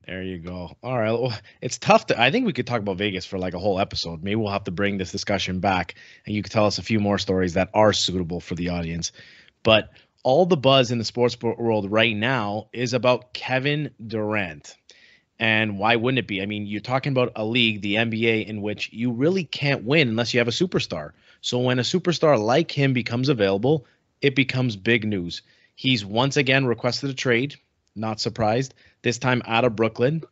There you go. All right. Well, it's tough I think we could talk about Vegas for like a whole episode. Maybe we'll have to bring this discussion back and you could tell us a few more stories that are suitable for the audience. But all the buzz in the sports world right now is about Kevin Durant. And why wouldn't it be? I mean, you're talking about a league, the NBA, in which you really can't win unless you have a superstar. So when a superstar like him becomes available, it becomes big news. He's once again requested a trade. Not surprised. This time out of Brooklyn.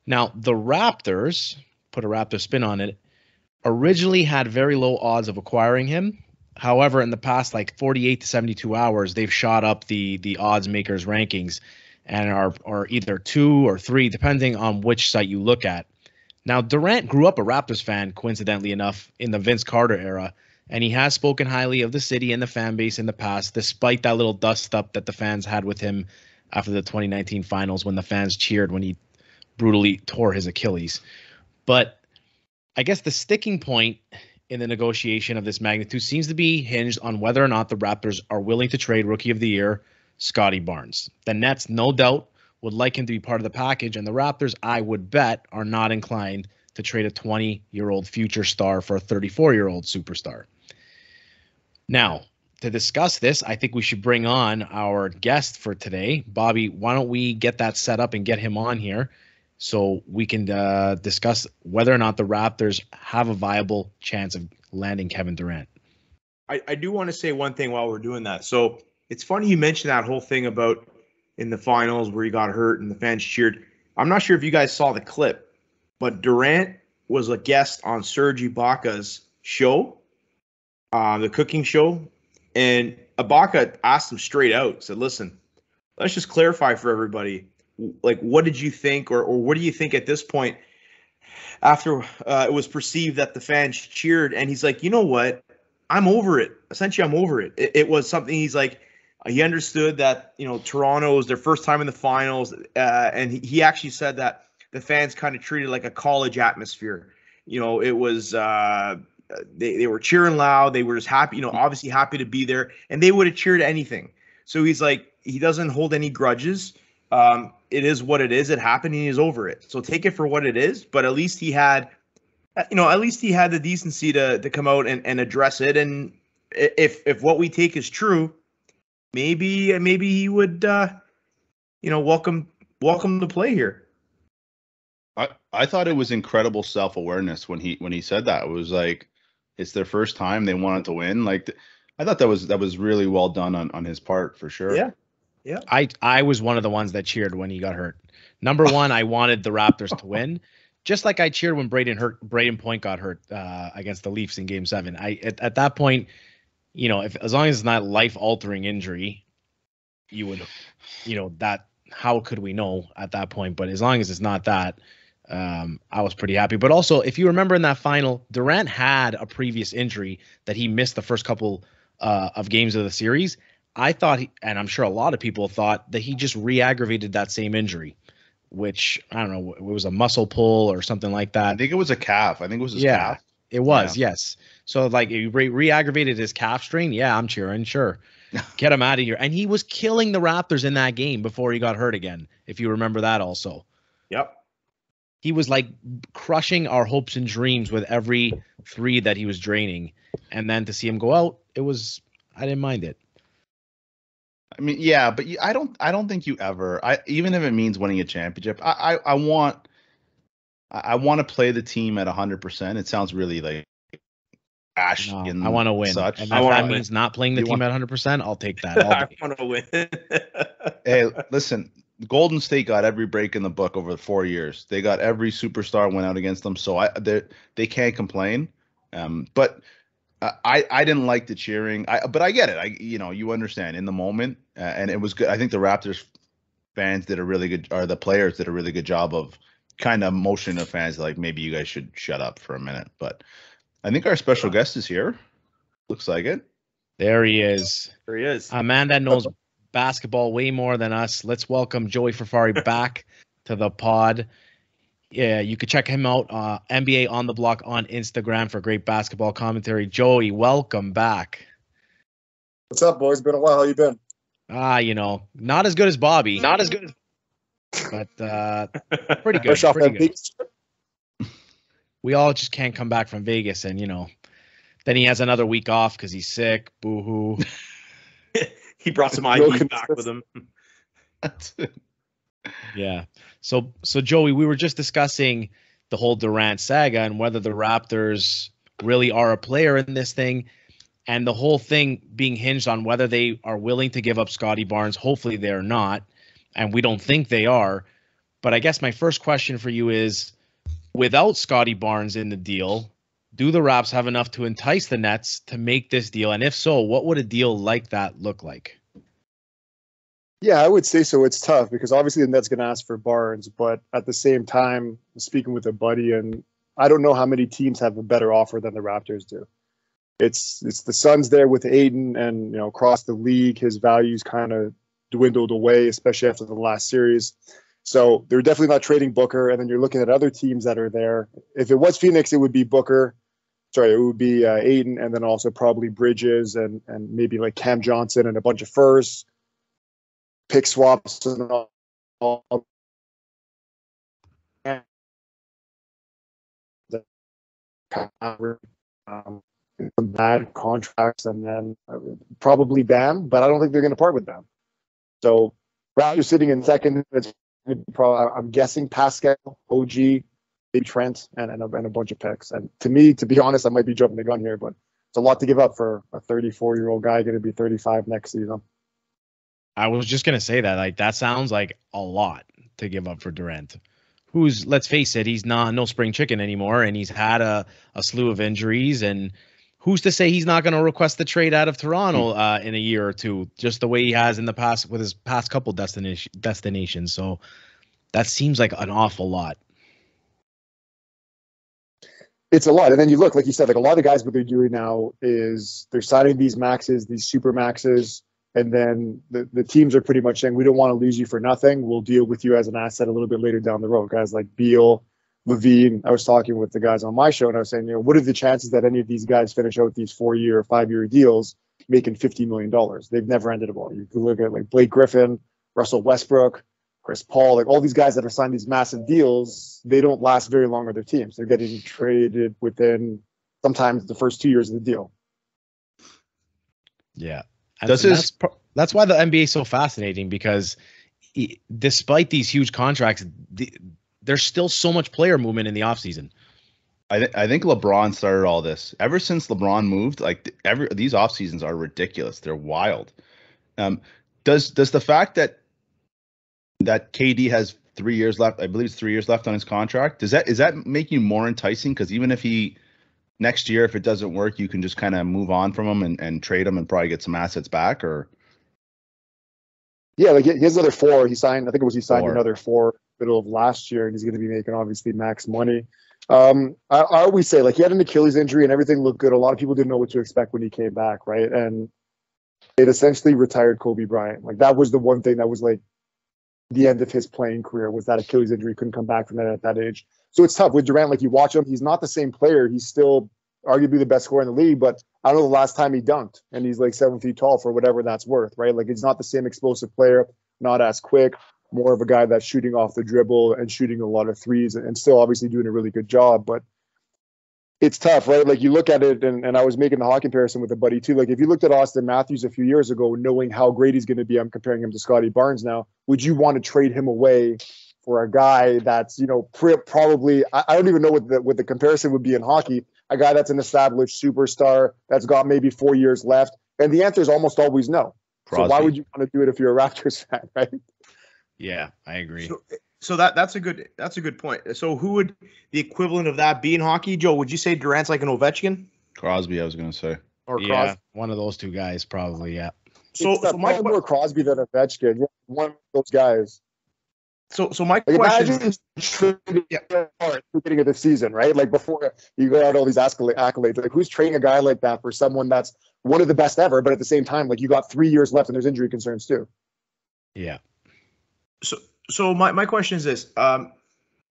Now, the Raptors, put a Raptor spin on it, originally had very low odds of acquiring him. However, in the past like 48 to 72 hours, they've shot up the odds makers rankings and are either 2 or 3, depending on which site you look at. Now, Durant grew up a Raptors fan, coincidentally enough, in the Vince Carter era, and he has spoken highly of the city and the fan base in the past, despite that little dust-up that the fans had with him after the 2019 finals when the fans cheered when he brutally tore his Achilles. But I guess the sticking point in the negotiation of this magnitude seems to be hinged on whether or not the Raptors are willing to trade Rookie of the Year Scotty Barnes. The Nets, no doubt, would like him to be part of the package, and the Raptors, I would bet, are not inclined to trade a 20-year-old future star for a 34-year-old superstar. Now, to discuss this, I think we should bring on our guest for today. Bobby, why don't we get that set up and get him on here so we can discuss whether or not the Raptors have a viable chance of landing Kevin Durant. I do want to say one thing while we're doing that. So it's funny you mentioned that whole thing about in the finals where he got hurt and the fans cheered. I'm not sure if you guys saw the clip, but Durant was a guest on Serge Ibaka's show, the cooking show. And Ibaka asked him straight out, said, listen, let's just clarify for everybody. Like, what did you think or what do you think at this point after it was perceived that the fans cheered? And he's like, you know what? I'm over it. Essentially, I'm over it. It was something he's like, he understood that, Toronto was their first time in the finals. And he actually said that the fans kind of treated like a college atmosphere. It was they were cheering loud. They were just happy, obviously happy to be there. And they would have cheered anything. So he's like, he doesn't hold any grudges. It is what it is. It happened and he's over it. So take it for what it is. But at least he had, the decency to come out and address it. And if what we take is true, maybe he would, welcome to play here. I thought it was incredible self-awareness when he said that. It was like, it's their first time. They wanted to win. Like, I thought that was really well done on his part for sure. Yeah. Yeah. I was one of the ones that cheered when he got hurt. Number one, I wanted the Raptors to win, just like I cheered when Braden Point got hurt against the Leafs in Game 7. At that point, as long as it's not life-altering injury, you would, that how could we know at that point? But as long as it's not that, I was pretty happy. But also, if you remember in that final, Durant had a previous injury that he missed the first couple of games of the series. I thought, and I'm sure a lot of people thought, that he just re-aggravated that same injury, which, I don't know, it was a muscle pull or something like that. I think it was a calf. I think it was his calf. It was, yes. So, like, he re-aggravated his calf strain. Yeah, I'm cheering, sure. Get him out of here. And he was killing the Raptors in that game before he got hurt again, if you remember that also. Yep. He was, like, crushing our hopes and dreams with every three that he was draining. And then to see him go out, I didn't mind it. I mean, yeah, but I don't think you ever. Even if it means winning a championship, I want to play the team at 100%. It sounds really like ash. I want to win. Such. And if that means not playing the team at 100%, I'll take that. I want to win. Hey, listen, Golden State got every break in the book over 4 years. They got every superstar went out against them, so they can't complain. But I didn't like the cheering. But I get it. You understand in the moment, and it was good. I think the Raptors fans did the players did a really good job of kind of motioning the fans like maybe you guys should shut up for a minute. But I think our special guest is here. Looks like it. There he is. There he is. A man that knows basketball way more than us. Let's welcome Joey Furfari back to the pod. Yeah, you could check him out, NBA on the Block on Instagram for great basketball commentary. Joey, welcome back. What's up, boys? Been a while. How you been? Not as good as Bobby. but pretty good. Fresh off Pretty that good. big We all just can't come back from Vegas, and then he has another week off because he's sick. Boo hoo. He brought some IVs back with him. Yeah. So Joey, we were just discussing the whole Durant saga and whether the Raptors really are a player in this thing, and the whole thing being hinged on whether they are willing to give up Scotty Barnes. Hopefully they're not, and we don't think they are. But I guess my first question for you is, without Scotty Barnes in the deal, do the Raps have enough to entice the Nets to make this deal? And if so, what would a deal like that look like? Yeah, I would say so. It's tough because obviously the Nets going to ask for Barnes, but at the same time, speaking with a buddy, and I don't know how many teams have a better offer than the Raptors do. It's the Suns there with Aiden, and across the league, his values kind of dwindled away, especially after the last series. So they're definitely not trading Booker, and then you're looking at other teams that are there. If it was Phoenix, it would be Booker. Sorry, it would be Aiden, and then also probably Bridges and maybe like Cam Johnson and a bunch of firsts. Pick swaps and all. Some bad contracts, and then probably Bam, but I don't think they're going to part with Bam. So Raptors sitting in second. It's probably, I'm guessing, Pascal, OG, Big Trent, and a bunch of picks. And to me, to be honest, I might be jumping the gun here, but it's a lot to give up for a 34-year-old guy going to be 35 next season. I was just going to say that. Like, that sounds like a lot to give up for Durant, who's, let's face it, he's no spring chicken anymore, and he's had a slew of injuries. And who's to say he's not going to request the trade out of Toronto in a year or two, just the way he has in the past with his past couple destinations. So that seems like an awful lot. It's a lot. And then you look, like you said, like a lot of guys, what they're doing now is they're signing these maxes, these super maxes. And then the teams are pretty much saying, we don't want to lose you for nothing. We'll deal with you as an asset a little bit later down the road. Guys like Beal, Levine. I was talking with the guys on my show, and I was saying, what are the chances that any of these guys finish out these 4-year or 5-year deals making $50 million? They've never ended a ball. You can look at like Blake Griffin, Russell Westbrook, Chris Paul, like all these guys that are signed these massive deals, they don't last very long with their teams. They're getting traded within sometimes the first 2 years of the deal. Yeah. That's why the NBA is so fascinating, because despite these huge contracts, there's still so much player movement in the offseason. I think LeBron started all this. Ever since LeBron moved, like these off seasons are ridiculous. They're wild. Does the fact that KD has 3 years left, I believe it's 3 years left on his contract, is that make you more enticing? Because even if next year, if it doesn't work, you can just kind of move on from him and trade him and probably get some assets back, or. Yeah, like he has another 4. He signed another 4 middle of last year, and he's going to be making obviously max money. I always say, like, he had an Achilles injury and everything looked good. A lot of people didn't know what to expect when he came back, right? And it essentially retired Kobe Bryant. Like, that was the one thing that was like the end of his playing career, was that Achilles injury. Couldn't come back from that at that age. So it's tough with Durant. Like, you watch him, he's not the same player. He's still arguably the best scorer in the league, but I don't know the last time he dunked, and he's like 7 feet tall, for whatever that's worth, right? Like, he's not the same explosive player, not as quick, more of a guy that's shooting off the dribble and shooting a lot of threes, and still obviously doing a really good job. But it's tough, right? Like, you look at it, and I was making the Hawk comparison with a buddy too. Like, if you looked at Austin Matthews a few years ago, knowing how great he's going to be, I'm comparing him to Scotty Barnes now, would you want to trade him away for a guy that's, probably, I don't even know what the comparison would be in hockey, a guy that's an established superstar that's got maybe 4 years left? And the answer is almost always no. Crosby. So why would you want to do it if you're a Raptors fan, right? Yeah, I agree. So that's a good point. So who would the equivalent of that be in hockey, Joe? Would you say Durant's like an Ovechkin? Crosby, I was going to say. Or yeah, Crosby. One of those two guys, probably. Yeah. So my more Crosby than Ovechkin. Yeah, one of those guys. So my question is, beginning of the season, right? Like, before you go out all these accolades, like, who's trading a guy like that for someone that's one of the best ever, but at the same time, like, you got 3 years left and there's injury concerns too. Yeah. So my question is this: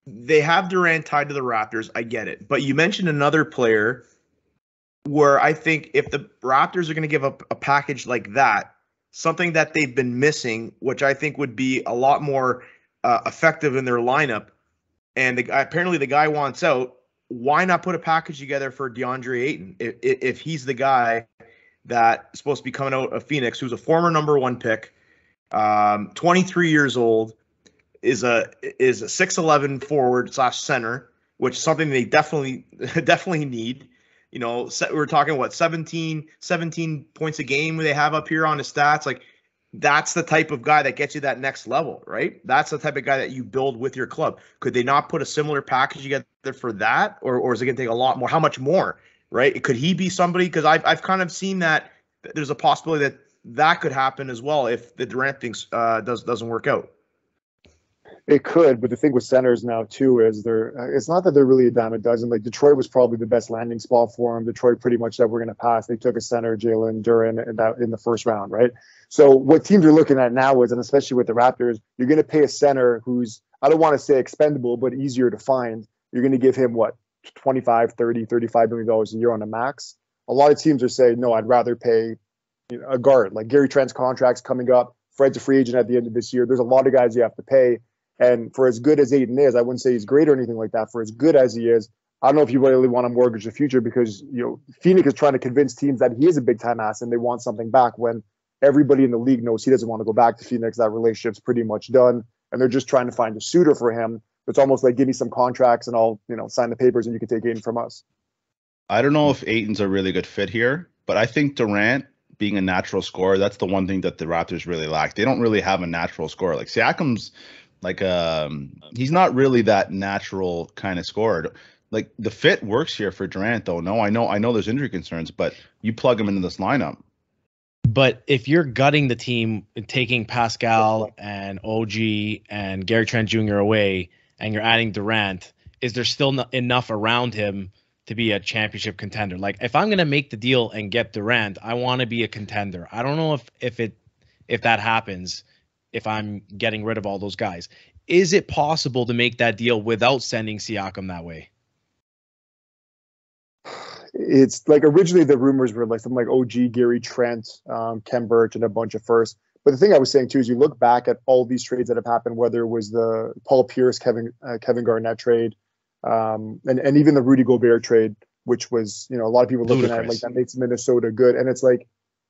they have Durant tied to the Raptors. I get it, but you mentioned another player where I think if the Raptors are going to give up a package like that, something that they've been missing, which I think would be a lot more effective in their lineup, and apparently the guy wants out, why not put a package together for DeAndre Ayton if he's the guy that's supposed to be coming out of Phoenix, who's a former number 1 pick, 23 years old, is a 6'11" forward / center, which is something they definitely need. You know, we're talking what 17 points a game they have up here on his stats. Like, that's the type of guy that gets you that next level, right? That's the type of guy that you build with your club. Could they not put a similar package together for that, or is it going to take a lot more? How much more, right? Could he be somebody? Because I've kind of seen that there's a possibility that could happen as well if the Durant thing doesn't work out. It could, but the thing with centers now too is it's not that they're really a dime a dozen. Like, Detroit was probably the best landing spot for him. Detroit pretty much said we're going to pass. They took a center, Jalen Durant, in the first round, right? So what teams are looking at now is, and especially with the Raptors, you're going to pay a center who's, I don't want to say expendable, but easier to find. You're going to give him what, 25, 30, $35 million a year on a max. A lot of teams are saying, no, I'd rather pay a guard. Like, Gary Trent's contract's coming up. Fred's a free agent at the end of this year. There's a lot of guys you have to pay. And for as good as Ayton is, I wouldn't say he's great or anything like that. For as good as he is, I don't know if you really want to mortgage the future, because, you know, Phoenix is trying to convince teams that he is a big time ass and they want something back, when everybody in the league knows he doesn't want to go back to Phoenix. That relationship's pretty much done, and they're just trying to find a suitor for him. It's almost like, give me some contracts and I'll, sign the papers and you can take Ayton from us. I don't know if Ayton's a really good fit here, but I think Durant being a natural scorer, that's the one thing that the Raptors really lack. They don't really have a natural scorer. Like, Siakam's like he's not really that natural kind of scorer. Like, the fit works here for Durant, though. No, I know there's injury concerns, but you plug him into this lineup. But if you're gutting the team, taking Pascal and OG and Gary Trent Jr. away, and you're adding Durant, is there still enough around him to be a championship contender? Like, if I'm going to make the deal and get Durant, I want to be a contender. I don't know if that happens if I'm getting rid of all those guys. Is it possible to make that deal without sending Siakam that way? It's like, originally the rumors were like something like OG, Gary Trent, Ken Burch, and a bunch of firsts. But the thing I was saying too is, you look back at all these trades that have happened, whether it was the Paul Pierce, Kevin Garnett trade, and even the Rudy Gobert trade, which was, a lot of people looking at like that makes Minnesota good. And it's like,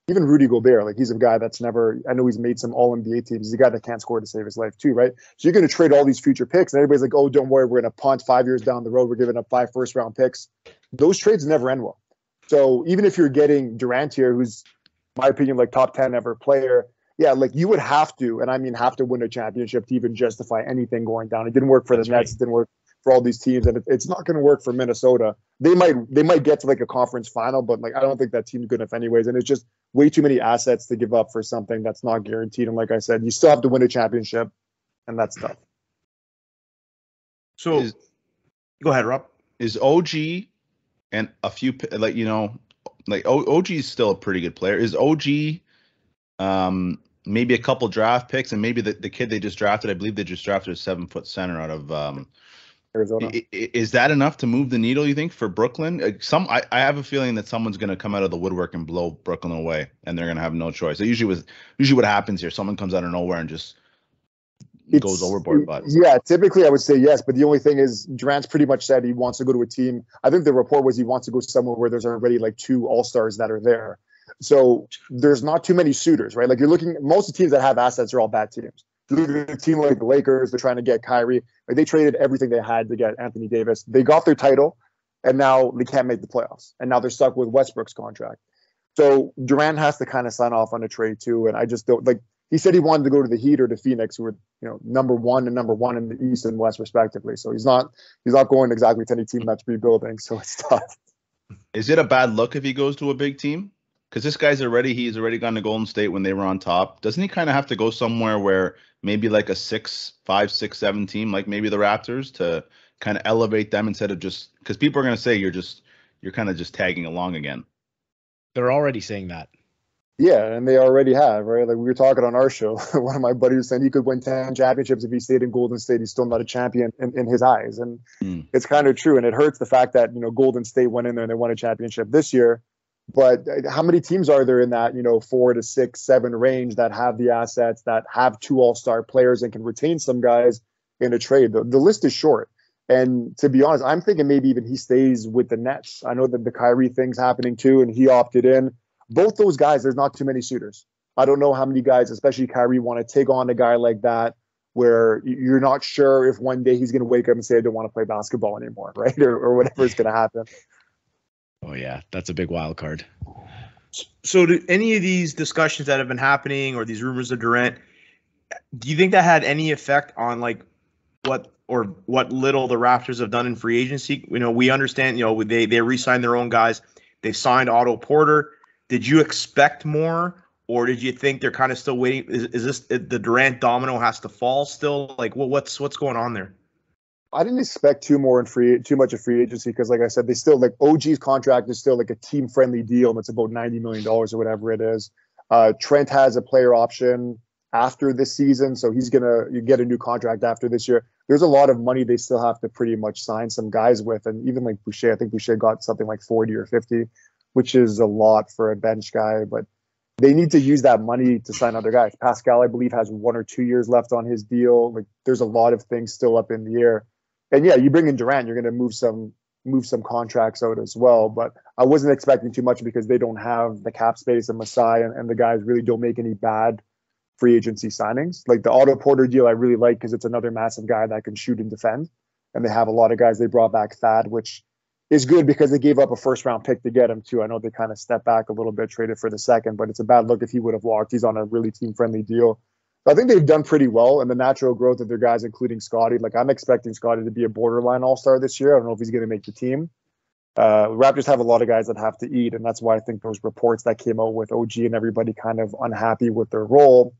even Rudy Gobert, like, he's a guy that's never, I know he's made some all NBA teams. He's a guy that can't score to save his life too, right? So you're going to trade all these future picks, and everybody's like, oh, don't worry, we're going to punt 5 years down the road. We're giving up 5 first-round picks. Those trades never end well. So even if you're getting Durant here, who's, in my opinion, like top 10 ever player, yeah, like, you would have to, and I mean have to, win a championship to even justify anything going down. It didn't work for the Nets. It didn't work for all these teams, and it's not going to work for Minnesota. They might get to like a conference final, but like, I don't think that team's good enough anyways. And it's just way too many assets to give up for something that's not guaranteed. And like I said, you still have to win a championship, and that's tough. So, go ahead, Rob. Is OG and a few, like OG is still a pretty good player. Is OG maybe a couple draft picks, and maybe the kid they just drafted, I believe they just drafted a 7-foot center out of Arizona. Is that enough to move the needle, you think, for Brooklyn? I have a feeling that someone's going to come out of the woodwork and blow Brooklyn away, and they're going to have no choice. It usually what happens here. Someone comes out of nowhere and just goes overboard. But yeah, typically I would say yes, but the only thing is, Durant's pretty much said he wants to go to a team. I think the report was he wants to go somewhere where there's already like 2 all-stars that are there. So there's not too many suitors, right? Like, you're looking, most of the teams that have assets are all bad teams. Look at a team like the Lakers, they're trying to get Kyrie. Like, they traded everything they had to get Anthony Davis. They got their title, and now they can't make the playoffs. And now they're stuck with Westbrook's contract. So Durant has to kind of sign off on a trade too. And I just don't, like, he said he wanted to go to the Heat or to Phoenix, who were, number one in the East and West respectively. So he's not going exactly to any team that's rebuilding. So it's tough. Is it a bad look if he goes to a big team? Because this guy's he's already gone to Golden State when they were on top. Doesn't he kind of have to go somewhere where maybe like a 5, 6, 7 team, like maybe the Raptors, to kind of elevate them instead of just, because people are going to say you're kind of just tagging along again. They're already saying that. Yeah, and they already have, right? Like, we were talking on our show. One of my buddies was saying he could win 10 championships if he stayed in Golden State. He's still not a champion in his eyes. And it's kind of true. And it hurts the fact that, Golden State went in there and they won a championship this year. But how many teams are there in that, 4 to 6, 7 range that have the assets, that have 2 all-star players and can retain some guys in a trade? The list is short. And to be honest, I'm thinking maybe even he stays with the Nets. I know that the Kyrie thing's happening too, and he opted in. Both those guys, there's not too many suitors. I don't know how many guys, especially Kyrie, want to take on a guy like that where you're not sure if one day he's going to wake up and say, I don't want to play basketball anymore, right? Or whatever is going to happen. Oh, yeah, that's a big wild card. So do any of these discussions that have been happening or these rumors of Durant, do you think that had any effect on like what little the Raptors have done in free agency? We understand, they re-signed their own guys. They've signed Otto Porter. Did you expect more, or did you think they're kind of still waiting? Is this the Durant domino has to fall still? Like, what's going on there? I didn't expect too much of free agency because, like I said, they still like OG's contract is still like a team friendly deal, and it's about $90 million or whatever it is. Trent has a player option after this season, so he's gonna get a new contract after this year. There's a lot of money they still have to pretty much sign some guys with, and even like Boucher, I think Boucher got something like 40 or 50, which is a lot for a bench guy, but they need to use that money to sign other guys. Pascal, I believe, has 1 or 2 years left on his deal. Like, there's a lot of things still up in the air. And yeah, you bring in Durant, you're going to move some contracts out as well. But I wasn't expecting too much because they don't have the cap space, and Masai and the guys really don't make any bad free agency signings. Like the Otto Porter deal, I really like because it's another massive guy that can shoot and defend. And they have a lot of guys. They brought back Thad, which is good because they gave up a first-round pick to get him too. I know they kind of stepped back a little bit, traded for the second, but it's a bad look if he would have walked. He's on a really team-friendly deal. I think they've done pretty well, and the natural growth of their guys, including Scotty. Like, I'm expecting Scotty to be a borderline all-star this year. I don't know if he's going to make the team. Raptors have a lot of guys that have to eat, and that's why I think those reports that came out with OG and everybody kind of unhappy with their role,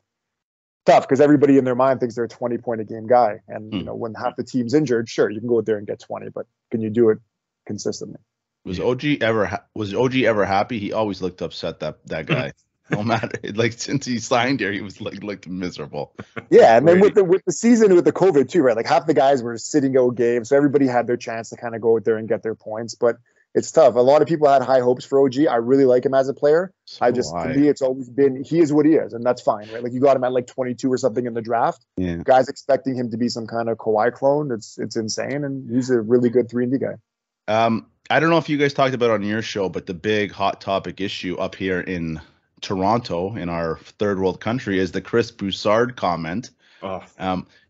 tough, because everybody in their mind thinks they're a 20-point-a-game guy. And, when half the team's injured, sure, you can go out there and get 20, but can you do it consistently? Was OG ever happy? He always looked upset, that guy. No matter, like, since he signed here, he was looked miserable. Yeah, and then with the season, with the COVID too, right? Like half the guys were sitting out games, so everybody had their chance to kind of go out there and get their points. But it's tough. A lot of people had high hopes for OG. I really like him as a player. To me, it's always been he is what he is, and that's fine, right? Like you got him at like 22 or something in the draft. Yeah. Guys expecting him to be some kind of Kawhi clone. It's insane, and he's a really good 3-and-D guy. I don't know if you guys talked about it on your show, but the big hot topic issue up here in Toronto, in our third world country, is the Chris Broussard comment. Oh.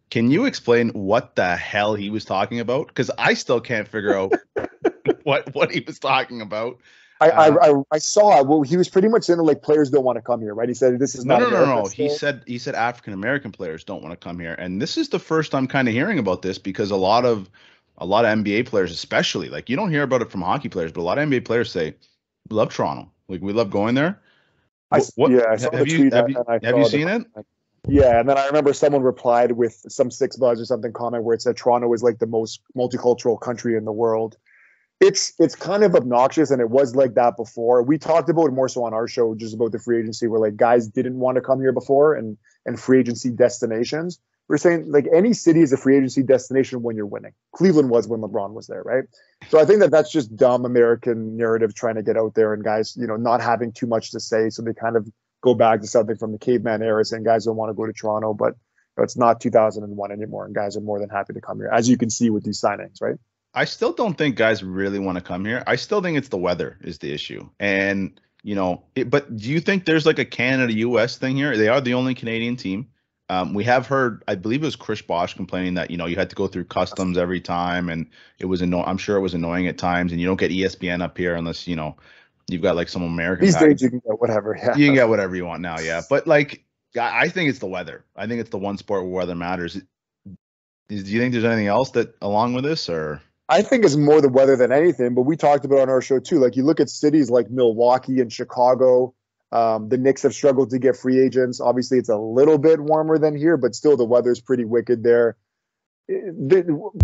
Can you explain what the hell he was talking about? Because I still can't figure out what he was talking about. I saw it. Well, he was pretty much saying like players don't want to come here, right? He said this is no. He said African American players don't want to come here, and this is the first I'm kind of hearing about this because a lot of NBA players, especially, like you don't hear about it from hockey players, but a lot of NBA players say we love Toronto, like we love going there. I saw the tweet. Have you seen it? Yeah, and then I remember someone replied with some Six Buzz or something comment where it said Toronto is like the most multicultural country in the world. It's kind of obnoxious, and it was like that before. We talked about it more so on our show, just about the free agency, where like guys didn't want to come here before, and free agency destinations. We're saying like any city is a free agency destination when you're winning. Cleveland was when LeBron was there, right? So I think that's just dumb American narrative trying to get out there, and guys, not having too much to say, so they kind of go back to something from the caveman era, saying guys don't want to go to Toronto, but it's not 2001 anymore, and guys are more than happy to come here, as you can see with these signings, right? I still don't think guys really want to come here. I still think it's the weather is the issue, and but do you think there's like a Canada-US thing here? They are the only Canadian team. We have heard, I believe it was Chris Bosh complaining that, you had to go through customs every time, and it was I'm sure it was annoying at times, and you don't get ESPN up here unless, you've got like some American. These days you can get whatever. Yeah. You can get whatever you want now. Yeah. But like, I think it's the weather. I think it's the one sport where weather matters. Do you think there's anything else that along with this, or? I think it's more the weather than anything, but we talked about it on our show too. Like you look at cities like Milwaukee and Chicago. The Knicks have struggled to get free agents. Obviously, it's a little bit warmer than here, but still the weather's pretty wicked there.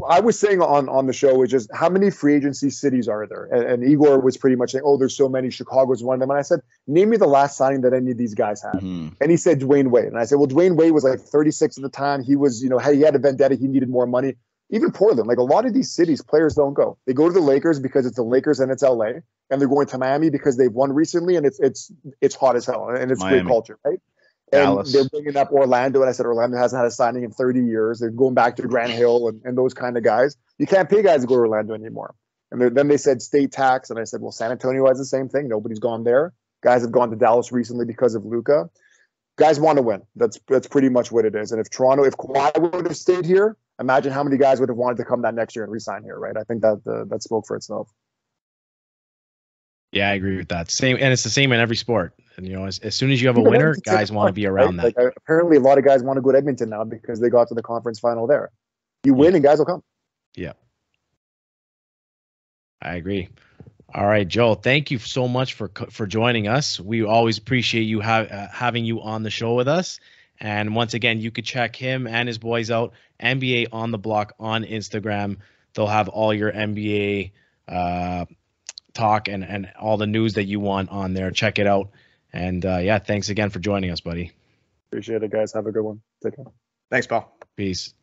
I was saying on the show, which is how many free agency cities are there? And Igor was pretty much saying, oh, there's so many. Chicago's one of them. And I said, name me the last signing that any of these guys had. Mm-hmm. And he said Dwayne Wade. And I said, well, Dwayne Wade was like 36 at the time. He was, he had a vendetta. He needed more money. even Portland, like a lot of these cities, players don't go. They go to the Lakers because it's the Lakers and it's LA, and they're going to Miami because they've won recently and it's hot as hell and it's Miami. great culture, right? Dallas. And they're bringing up Orlando, and I said Orlando hasn't had a signing in 30 years. They're going back to Grant Hill and those kind of guys. You can't pay guys to go to Orlando anymore. And then they said state tax, and I said, well, San Antonio has the same thing. Nobody's gone there. Guys have gone to Dallas recently because of Luka. Guys want to win. That's pretty much what it is. And if Kawhi would have stayed here, imagine how many guys would have wanted to come that next year and re-sign here, right? I think that spoke for itself. Yeah, I agree with that. Same, and it's the same in every sport. And as soon as you have a winner, guys want to be around that. Like, apparently, a lot of guys want to go to Edmonton now because they got to the conference final there. You win, and guys will come. Yeah, I agree. All right, Joe. Thank you so much for joining us. We always appreciate you having you on the show with us. And once again, you could check him and his boys out. NBA on the Block on Instagram. They'll have all your NBA talk and all the news that you want on there. Check it out. And thanks again for joining us, buddy. Appreciate it, guys. Have a good one. Take care. Thanks, Paul. Peace.